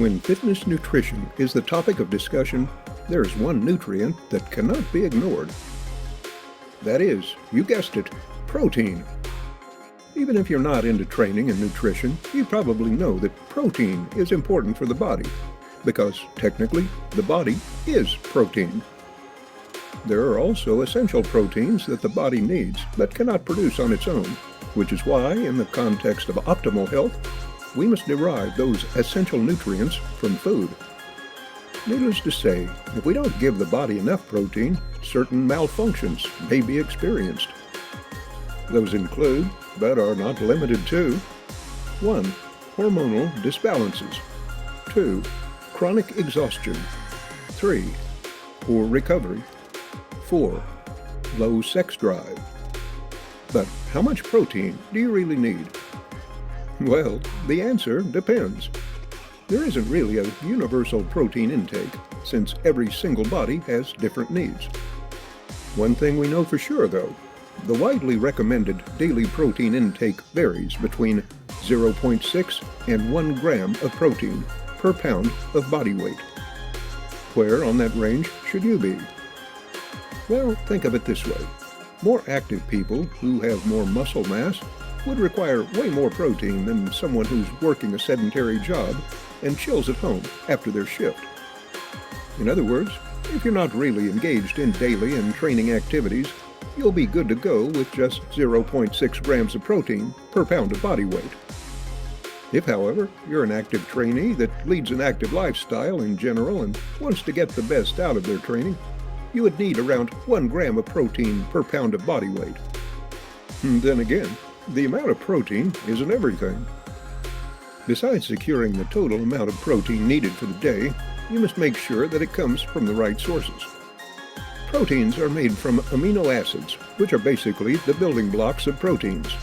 When fitness nutrition is the topic of discussion, there is one nutrient that cannot be ignored. That is, you guessed it, protein. Even if you're not into training and nutrition, you probably know that protein is important for the body, because technically, the body is protein. There are also essential proteins that the body needs but cannot produce on its own, which is why, in the context of optimal health, we must derive those essential nutrients from food. Needless to say, if we don't give the body enough protein, certain malfunctions may be experienced. Those include, but are not limited to: 1. Hormonal disbalances. 2. Chronic exhaustion. 3. Poor recovery. 4. Low sex drive. But how much protein do you really need? Well, the answer depends. There isn't really a universal protein intake, since every single body has different needs. One thing we know for sure, though: the widely recommended daily protein intake varies between 0.6 and 1 gram of protein per pound of body weight. Where on that range should you be? Well, think of it this way. More active people who have more muscle mass would require way more protein than someone who's working a sedentary job and chills at home after their shift. In other words, if you're not really engaged in daily and training activities, you'll be good to go with just 0.6 grams of protein per pound of body weight. If, however, you're an active trainee that leads an active lifestyle in general and wants to get the best out of their training, you would need around 1 gram of protein per pound of body weight. Then again, the amount of protein isn't everything. Besides securing the total amount of protein needed for the day, you must make sure that it comes from the right sources. Proteins are made from amino acids, which are basically the building blocks of proteins.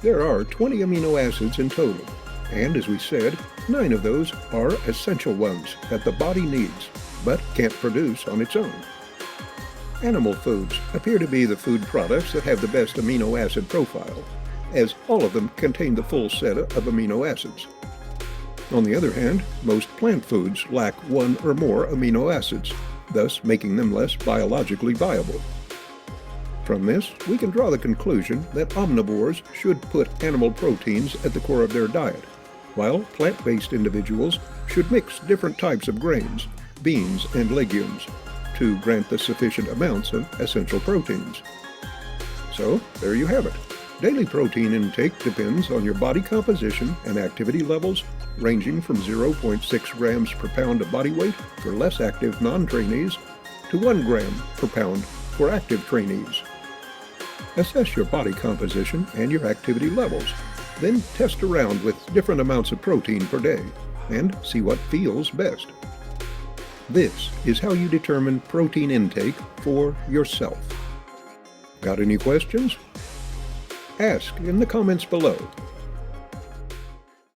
There are 20 amino acids in total, and as we said, 9 of those are essential ones that the body needs, but can't produce on its own. Animal foods appear to be the food products that have the best amino acid profile, as all of them contain the full set of amino acids. On the other hand, most plant foods lack 1 or more amino acids, thus making them less biologically viable. From this, we can draw the conclusion that omnivores should put animal proteins at the core of their diet, while plant-based individuals should mix different types of grains, beans, and legumes to grant the sufficient amounts of essential proteins. So, there you have it. Daily protein intake depends on your body composition and activity levels, ranging from 0.6 grams per pound of body weight for less active non-trainees to 1 gram per pound for active trainees. Assess your body composition and your activity levels, then test around with different amounts of protein per day and see what feels best. This is how you determine protein intake for yourself. Got any questions? Ask in the comments below.